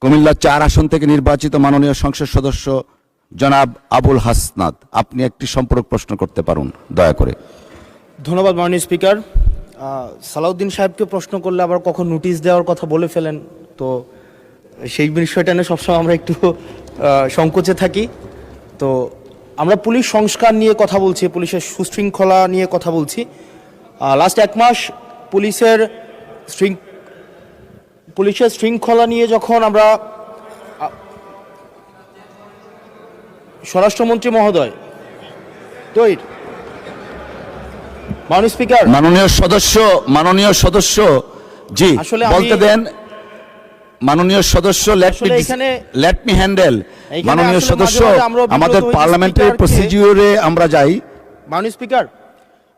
কুমিল্লা ৪ আসন থেকে নির্বাচিত মাননীয় সংসদ সদস্য জনাব আবুল হাসনাত, আপনি একটি সম্পূরক প্রশ্ন করতে পারুন দয়া করে। ধন্যবাদ মাননীয় স্পিকার। সালাউদ্দিন সাহেবকে প্রশ্ন করলে আবার কখন নোটিশ দেওয়ার কথা বলে ফেলেন, তো সেই বিষয়টা নিয়ে সবসময় আমরা একটু সংকোচে থাকি। তো আমরা পুলিশ সংস্কার নিয়ে কথা বলছি, পুলিশের সুশৃঙ্খলা নিয়ে কথা বলছি। লাস্ট 1 মাস পুলিশের শৃঙ্খলা নিয়ে যখন আমরা স্বরাষ্ট্রমন্ত্রী মহোদয় মাননীয় স্পিকার, মাননীয় সদস্য জি আসলে বলতে দেন। মাননীয় সদস্য লেট মি হ্যান্ডেল। মাননীয় সদস্য, আমাদের পার্লামেন্টারি প্রসিডিউরে আমরা যাই। মাননীয় স্পিকার,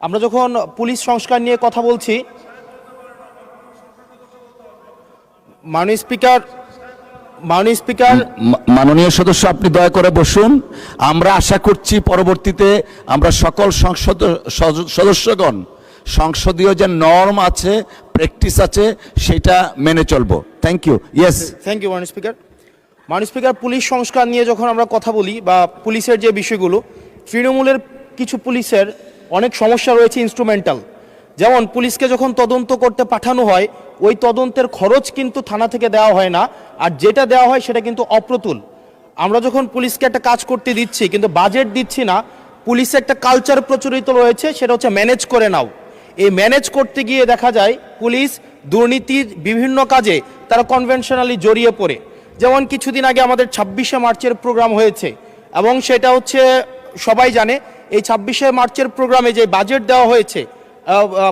আমরা যখন পুলিশ সংস্কার নিয়ে কথা বলছি, মাননীয় স্পিকার মাননীয় সদস্য আপনি দয়া করে বসুন। আমরা আশা করছি পরবর্তীতে আমরা সকল সদস্যগণ সংসদীয় যে নর্ম আছে, প্র্যাকটিস আছে, সেটা মেনে চলবো। Thank you. ইয়েস, থ্যাংক ইউ মাননীয় স্পিকার। মাননীয় স্পিকার, পুলিশ সংস্কার নিয়ে যখন আমরা কথা বলি বা পুলিশের যে বিষয়গুলো, তৃণমূলের কিছু পুলিশের অনেক সমস্যা রয়েছে ইনস্ট্রুমেন্টাল। যেমন পুলিশকে যখন তদন্ত করতে পাঠানো হয়, ওই তদন্তের খরচ কিন্তু থানা থেকে দেওয়া হয় না, আর যেটা দেওয়া হয় সেটা কিন্তু অপ্রতুল। আমরা যখন পুলিশকে একটা কাজ করতে দিচ্ছি কিন্তু বাজেট দিচ্ছি না, পুলিশে একটা কালচার প্রচলিত রয়েছে, সেটা হচ্ছে ম্যানেজ করে নাও। এই ম্যানেজ করতে গিয়ে দেখা যায় পুলিশ দুর্নীতির বিভিন্ন কাজে তারা কনভেনশনালি জড়িয়ে পড়ে। যেমন কিছুদিন আগে আমাদের 26শে মার্চের প্রোগ্রাম হয়েছে, এবং সেটা হচ্ছে সবাই জানে, এই 26শে মার্চের প্রোগ্রামে যে বাজেট দেওয়া হয়েছে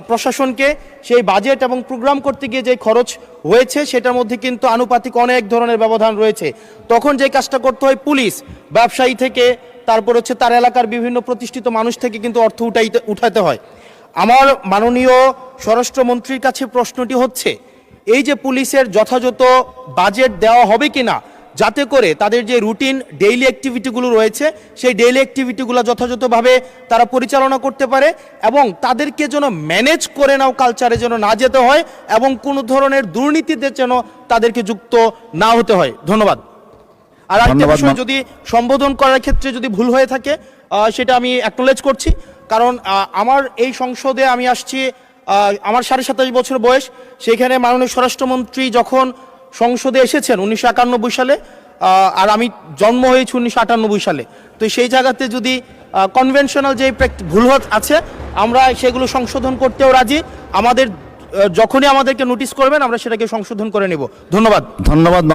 প্রশাসনকে, সেই বাজেট এবং প্রোগ্রাম করতে গিয়ে যে খরচ হয়েছে সেটার মধ্যে কিন্তু আনুপাতিক অনেক ধরনের ব্যবধান রয়েছে। তখন যে কাজটা করতে হয়, পুলিশ ব্যবসায়ী থেকে, তারপর হচ্ছে তার এলাকার বিভিন্ন প্রতিষ্ঠিত মানুষ থেকে কিন্তু অর্থ উঠাতে হয়। আমার মাননীয় স্বরাষ্ট্রমন্ত্রীর কাছে প্রশ্নটি হচ্ছে, এই যে পুলিশের যথাযথ বাজেট দেওয়া হবে কিনা, যাতে করে তাদের যে রুটিন ডেইলি অ্যাক্টিভিটিগুলো রয়েছে সেই ডেইলি অ্যাক্টিভিটিগুলো যথাযথভাবে তারা পরিচালনা করতে পারে, এবং তাদেরকে যেন ম্যানেজ করে নাও কালচারে যেন না যেতে হয়, এবং কোনো ধরনের দুর্নীতিতে যেন তাদেরকে যুক্ত না হতে হয়। ধন্যবাদ। আর একটা বিষয়, যদি সম্বোধন করার ক্ষেত্রে যদি ভুল হয়ে থাকে সেটা আমি অ্যাকনোলেজ করছি, কারণ আমার এই সংসদে আমি আসছি, আমার 27.5 বছর বয়স। সেখানে মাননীয় স্বরাষ্ট্রমন্ত্রী যখন সংসদে এসেছেন 1991 সালে, আর আমি জন্ম হয়েছি 1998 সালে। তো সেই জায়গাতে যদি কনভেনশনাল যে ভুল আছে, আমরা সেগুলো সংশোধন করতেও রাজি। যখনই আমাদেরকে নোটিশ করবেন আমরা সেটাকে সংশোধন করে নেব। ধন্যবাদ।